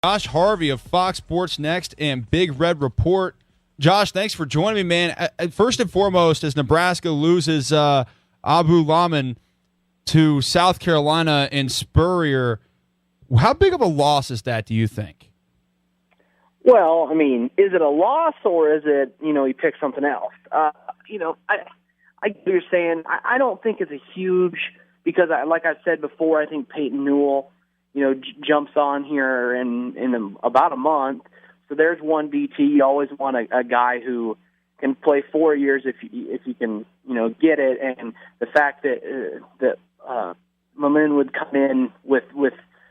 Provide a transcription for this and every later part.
Josh Harvey of Fox Sports Next and Big Red Report. Josh, thanks for joining me, man. First and foremost, as Nebraska loses Abu Laman to South Carolina in Spurrier, how big of a loss is that, do you think? Well, I mean, is it a loss or is it, he picked something else? I get what you're saying. I don't think it's a huge, because like I said before, I think Peyton Newell, jumps on here in about a month. So there's one BT. You always want a guy who can play 4 years if you can, get it. And the fact that Mamin would come in with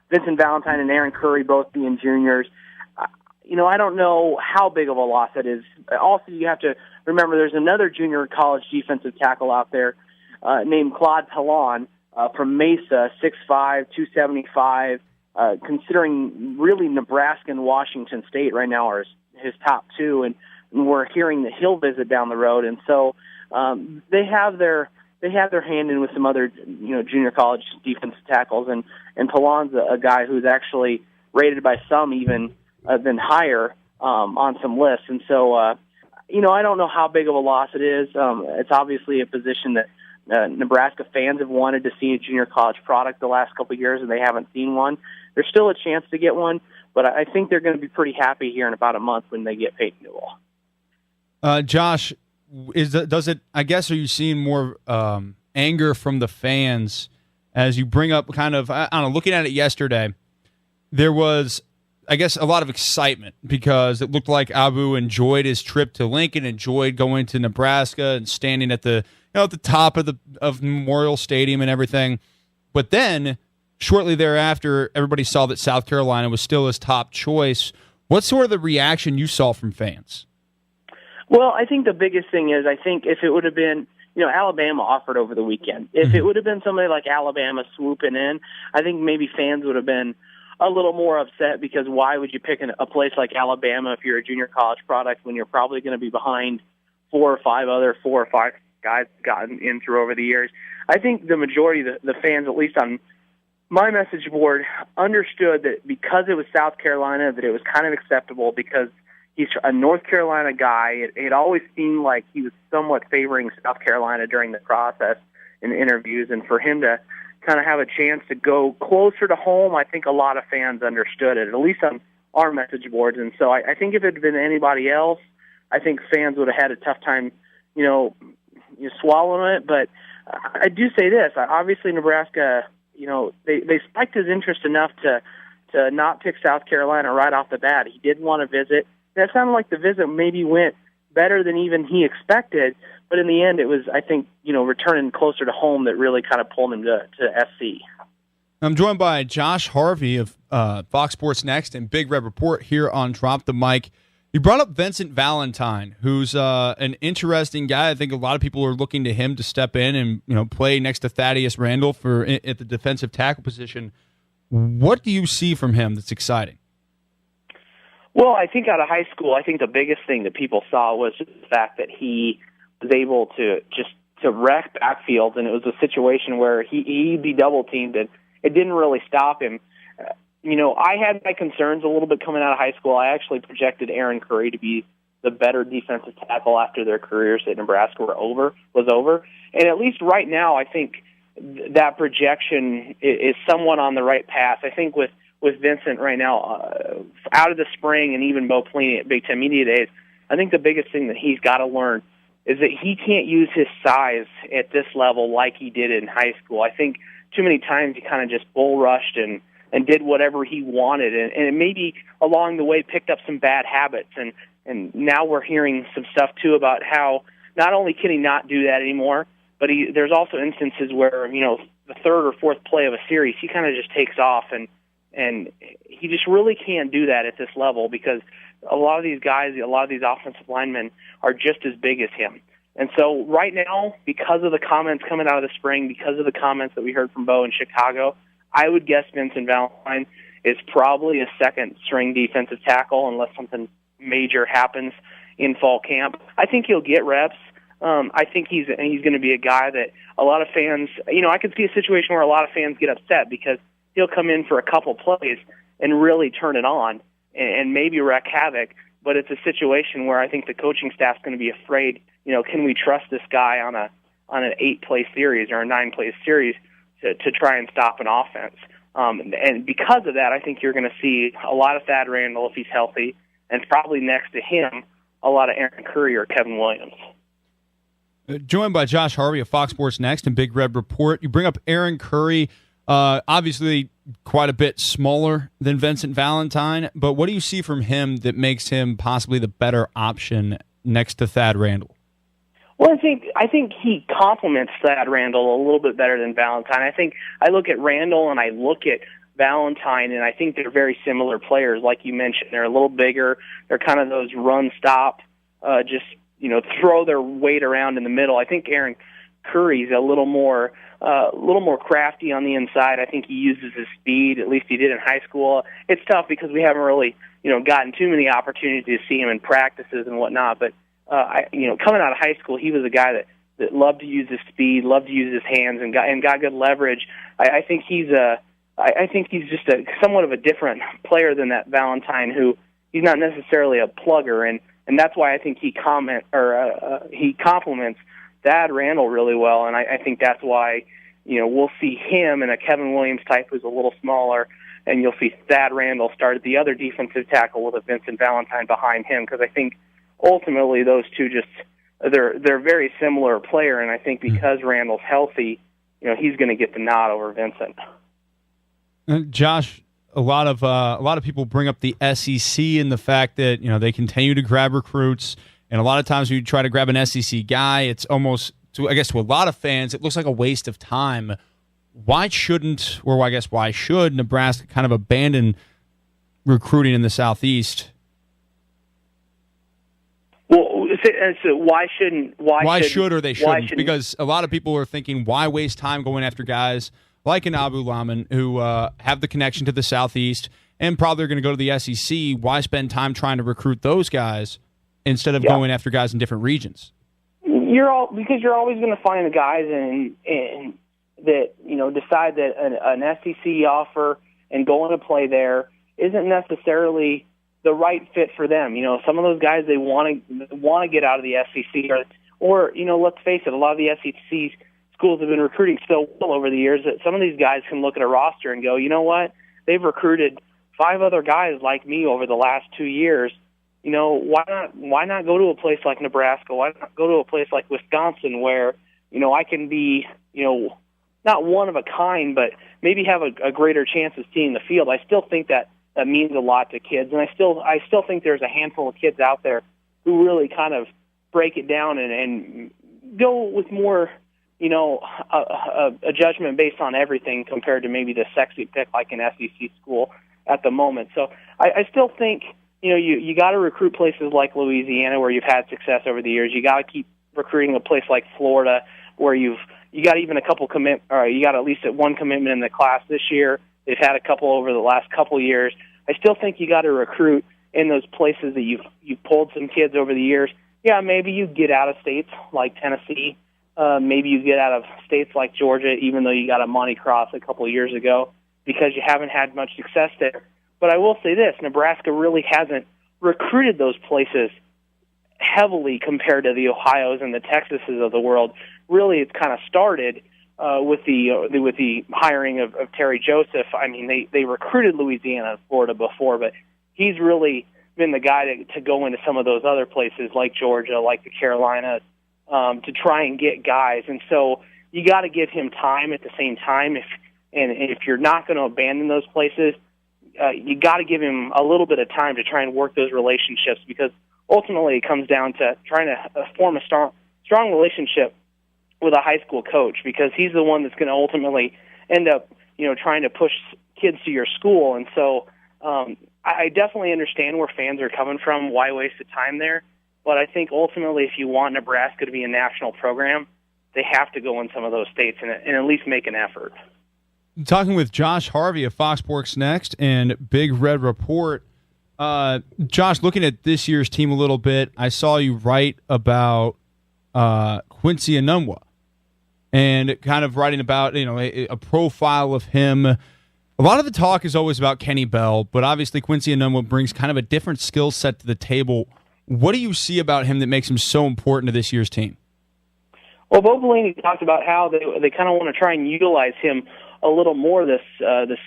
Vincent Valentine and Aaron Curry both being juniors, I don't know how big of a loss it is. Also, you have to remember there's another junior college defensive tackle out there named Claude Pallon from Mesa, 6'5", 275. Considering really Nebraska and Washington State right now are his top two, and we're hearing that he'll visit down the road. And so they have their hand in with some other junior college defensive tackles, and Pallon's a guy who's actually rated by some even than higher on some lists. And so I don't know how big of a loss it is. It's obviously a position that Nebraska fans have wanted to see a junior college product the last couple of years, and they haven't seen one. There's still a chance to get one, but I think they're going to be pretty happy here in about a month when they get Peyton Newell. Josh, I guess, are you seeing more anger from the fans as you bring up kind of, I don't know, looking at it yesterday, there was, I guess, a lot of excitement because it looked like Abu enjoyed his trip to Lincoln, enjoyed going to Nebraska and standing at the at the top of Memorial Stadium and everything. But then, shortly thereafter, everybody saw that South Carolina was still his top choice. What's sort of the reaction you saw from fans? Well, I think the biggest thing is, I think if it would have been, Alabama offered over the weekend. If it would have been somebody like Alabama swooping in, I think maybe fans would have been a little more upset, because why would you pick a place like Alabama if you're a junior college product when you're probably going to be behind four or five guys gotten in through over the years? I think the majority of the fans, at least on my message board, understood that because it was South Carolina, that it was kind of acceptable because he's a North Carolina guy. It always seemed like he was somewhat favoring South Carolina during the process in interviews, and for him to kind of have a chance to go closer to home, I think a lot of fans understood it, at least on our message boards. And so I think if it had been anybody else, I think fans would have had a tough time, swallowing it. But I do say this, obviously Nebraska, they spiked his interest enough to not pick South Carolina right off the bat. He did want to visit. And it sounded like the visit maybe went better than even he expected, but in the end it was, I think, returning closer to home that really kind of pulled him to SC. I'm joined by Josh Harvey of Fox Sports Next and Big Red Report here on Drop the Mic. You brought up Vincent Valentine, who's an interesting guy. I think a lot of people are looking to him to step in and play next to Thaddeus Randall at the defensive tackle position. What do you see from him that's exciting? Well, I think out of high school, I think the biggest thing that people saw was just the fact that he was able to wreck backfields, and it was a situation where he'd be double teamed, and it didn't really stop him. I had my concerns a little bit coming out of high school. I actually projected Aaron Curry to be the better defensive tackle after their careers at Nebraska was over. And at least right now, I think that projection is somewhat on the right path. I think with Vincent right now, out of the spring and even Bo Pelini at Big Ten Media Days, I think the biggest thing that he's got to learn is that he can't use his size at this level like he did in high school. I think too many times he kind of just bull rushed and did whatever he wanted, and maybe along the way picked up some bad habits. And now we're hearing some stuff, too, about how not only can he not do that anymore, but there's also instances where, the third or fourth play of a series, he kind of just takes off, and he just really can't do that at this level because a lot of these guys, a lot of these offensive linemen are just as big as him. And so right now, because of the comments coming out of the spring, because of the comments that we heard from Bo in Chicago, I would guess Vincent Valentine is probably a second-string defensive tackle unless something major happens in fall camp. I think he'll get reps. I think he's going to be a guy that a lot of fans, I could see a situation where a lot of fans get upset because he'll come in for a couple plays and really turn it on and maybe wreak havoc. But it's a situation where I think the coaching staff's going to be afraid. Can we trust this guy on an 8-play series or a 9-play series to try and stop an offense? And because of that, I think you're going to see a lot of Thad Randall if he's healthy, and probably next to him, a lot of Aaron Curry or Kevin Williams. Joined by Josh Harvey of Fox Sports Next and Big Red Report. You bring up Aaron Curry, obviously quite a bit smaller than Vincent Valentine, but what do you see from him that makes him possibly the better option next to Thad Randall? Well, I think he complements Thad Randall a little bit better than Valentine. I think I look at Randall and I look at Valentine, and I think they're very similar players. Like you mentioned, they're a little bigger. They're kind of those run-stop, just throw their weight around in the middle. I think Aaron Curry's a little more crafty on the inside. I think he uses his speed. At least he did in high school. It's tough because we haven't really gotten too many opportunities to see him in practices and whatnot. But coming out of high school, he was a guy that loved to use his speed, loved to use his hands, and got good leverage. I think he's just somewhat of a different player than that Valentine, who he's not necessarily a plugger, and that's why I think he complements Thad Randall really well, and I think that's why we'll see him and a Kevin Williams type who's a little smaller, and you'll see Thad Randall start at the other defensive tackle with a Vincent Valentine behind him, because I think ultimately those two they're very similar player, and I think because Randall's healthy, he's going to get the nod over Vincent. Josh, a lot of people bring up the SEC and the fact that they continue to grab recruits, and a lot of times when you try to grab an SEC guy, it's almost to a lot of fans, it looks like a waste of time. Why should Nebraska kind of abandon recruiting in the Southeast? Well, so why shouldn't? Why should or they shouldn't? Because a lot of people are thinking, why waste time going after guys like an Abu Laman who have the connection to the Southeast and probably are going to go to the SEC? Why spend time trying to recruit those guys instead of going after guys in different regions? Because you're always going to find the guys that decide that an SEC offer and going to play there isn't necessarily the right fit for them. Some of those guys, they want to get out of the SEC, or let's face it, a lot of the SEC schools have been recruiting so well over the years that some of these guys can look at a roster and go, you know what, they've recruited 5 other guys like me over the last 2 years. Why not go to a place like Nebraska? Why not go to a place like Wisconsin where I can be not one of a kind, but maybe have a greater chance of seeing the field? I still think that means a lot to kids, and I still think there's a handful of kids out there who really kind of break it down and go with more a judgment based on everything compared to maybe the sexy pick like an SEC school at the moment. So I still think you got to recruit places like Louisiana where you've had success over the years. You got to keep recruiting a place like Florida where you got even a couple you got at least one commitment in the class this year. They've had a couple over the last couple years. I still think you got to recruit in those places that you've pulled some kids over the years. Yeah, maybe you get out of states like Tennessee. Maybe you get out of states like Georgia, even though you got a Monty Cross a couple of years ago, because you haven't had much success there. But I will say this, Nebraska really hasn't recruited those places heavily compared to the Ohios and the Texases of the world. Really, it's kind of started with the hiring of Terry Joseph. I mean, they recruited Louisiana and Florida before, but he's really been the guy to go into some of those other places like Georgia, like the Carolinas, to try and get guys. And so you got to give him time at the same time. If you're not going to abandon those places, you got to give him a little bit of time to try and work those relationships, because ultimately it comes down to trying to form a strong relationship with a high school coach, because he's the one that's going to ultimately end up, trying to push kids to your school. And so I definitely understand where fans are coming from. Why waste the time there? But I think ultimately, if you want Nebraska to be a national program, they have to go in some of those states and at least make an effort. Talking with Josh Harvey of Fox Sports Next and Big Red Report. Josh, looking at this year's team a little bit, I saw you write about Quincy Enunwa and kind of writing about a profile of him A lot of the talk is always about Kenny Bell, but obviously Quincy Enunwa brings kind of a different skill set to the table. What do you see about him that makes him so important to this year's team? Well, Bo Pelini talked about how they kind of want to try and utilize him a little more this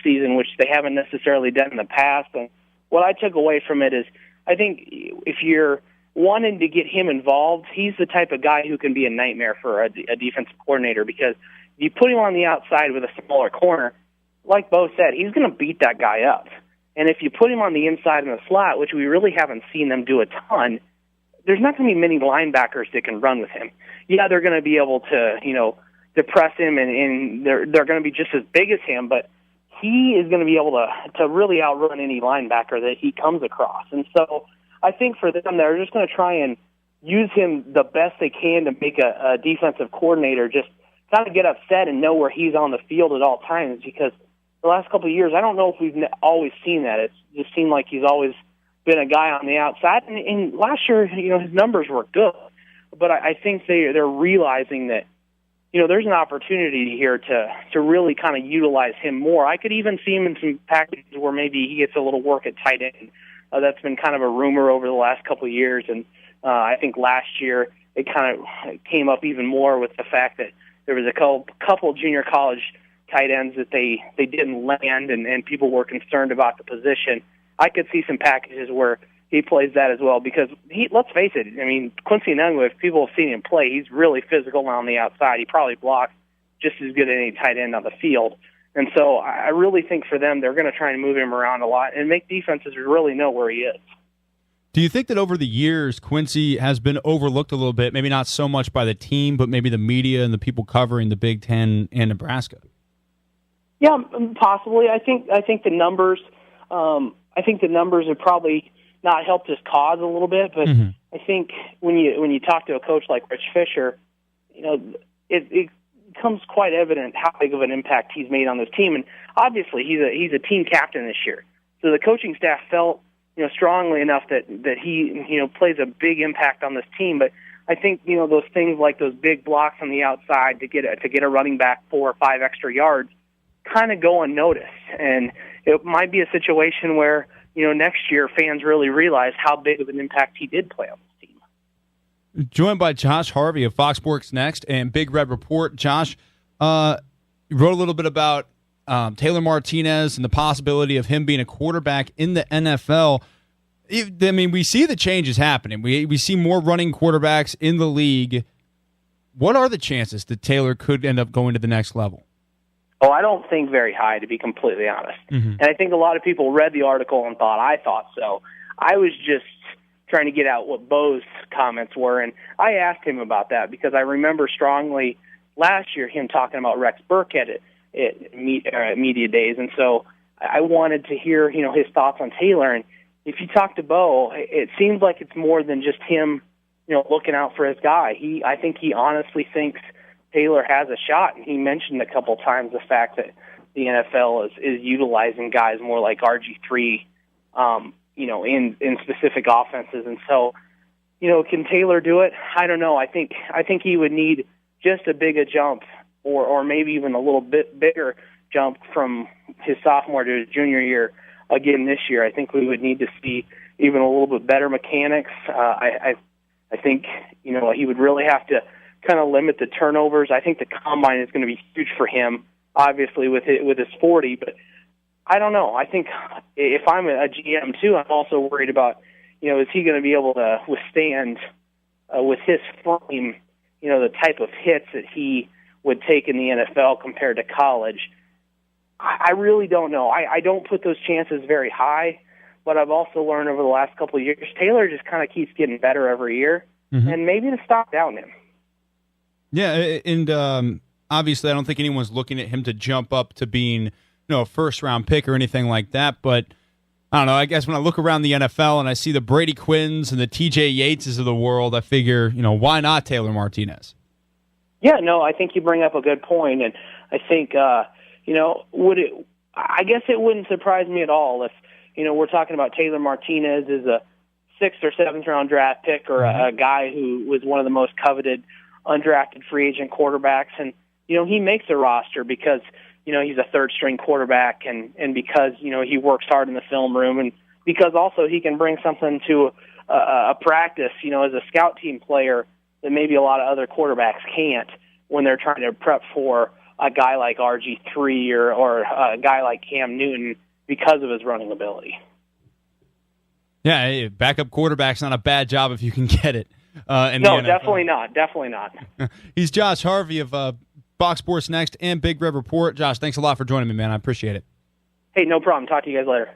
season, which they haven't necessarily done in the past. And what I took away from it is, I think if you're wanting to get him involved, he's the type of guy who can be a nightmare for a defensive coordinator, because if you put him on the outside with a smaller corner, like Bo said, he's going to beat that guy up. And if you put him on the inside in the slot, which we really haven't seen them do a ton, there's not going to be many linebackers that can run with him. Yeah, they're going to be able to, depress him, and they're going to be just as big as him, but he is going to be able to really outrun any linebacker that he comes across. And so I think for them, they're just going to try and use him the best they can to make a defensive coordinator just kind of get upset and know where he's on the field at all times, because the last couple of years, I don't know if we've always seen that. It just seemed like he's always been a guy on the outside. And last year, his numbers were good. But I think they're realizing that, there's an opportunity here to really kind of utilize him more. I could even see him in some packages where maybe he gets a little work at tight end. That's been kind of a rumor over the last couple of years. And I think last year it kind of came up even more with the fact that there was a couple junior college tight ends that they didn't land, and people were concerned about the position. I could see some packages where he plays that as well, because let's face it, Quincy Enunwa, if people have seen him play, he's really physical on the outside. He probably blocks just as good as any tight end on the field. And so I really think for them, they're going to try and move him around a lot and make defenses really know where he is. Do you think that over the years, Quincy has been overlooked a little bit, maybe not so much by the team, but maybe the media and the people covering the Big Ten and Nebraska? Yeah, possibly. I think the numbers. I think the numbers have probably not helped his cause a little bit, but I think when you talk to a coach like Rich Fisher, it becomes quite evident how big of an impact he's made on this team. And obviously, he's a team captain this year, so the coaching staff felt strongly enough that he plays a big impact on this team. But I think those things like those big blocks on the outside to get a running back 4 or 5 extra yards kind of go unnoticed, and it might be a situation where next year fans really realize how big of an impact he did play on this team. Joined by Josh Harvey of Fox Sports Next and Big Red Report. Josh, you wrote a little bit about Taylor Martinez and the possibility of him being a quarterback in the NFL. We see the changes happening. We see more running quarterbacks in the league. What are the chances that Taylor could end up going to the next level? Oh, I don't think very high, to be completely honest. And I think a lot of people read the article and thought I thought so. I was just trying to get out what Bo's comments were, and I asked him about that because I remember strongly last year him talking about Rex Burkhead at media days, and so I wanted to hear his thoughts on Taylor. And if you talk to Bo, it seems like it's more than just him looking out for his guy. I think he honestly thinks Taylor has a shot, and he mentioned a couple times the fact that the NFL is utilizing guys more like RG3, in specific offenses. And so, can Taylor do it? I don't know. I think he would need just a big jump, or maybe even a little bit bigger jump from his sophomore to his junior year again this year. I think we would need to see even a little bit better mechanics. I think he would really have to kind of limit the turnovers. I think the combine is going to be huge for him, obviously with his 40, but I don't know. I think if I'm a GM too, I'm also worried about, is he going to be able to withstand with his frame, the type of hits that he would take in the NFL compared to college. I really don't know. I don't put those chances very high, but I've also learned over the last couple of years, Taylor just kind of keeps getting better every year, and maybe to stop down him. Yeah, and obviously I don't think anyone's looking at him to jump up to being a first-round pick or anything like that, but I don't know, I guess when I look around the NFL and I see the Brady Quinns and the TJ Yateses of the world, I figure, why not Taylor Martinez? Yeah, no, I think you bring up a good point, and I think, I guess it wouldn't surprise me at all if, we're talking about Taylor Martinez as a 6th or 7th round draft pick, or a guy who was one of the most coveted undrafted free agent quarterbacks, and he makes a roster because he's a third-string quarterback, and because, he works hard in the film room, and because also he can bring something to a practice, as a scout team player that maybe a lot of other quarterbacks can't when they're trying to prep for a guy like RG3 or a guy like Cam Newton because of his running ability. Yeah, backup quarterback's not a bad job if you can get it. No, definitely not. Definitely not. He's Josh Harvey of Box Sports Next and Big Red Report. Josh, thanks a lot for joining me, man. I appreciate it. Hey, no problem. Talk to you guys later.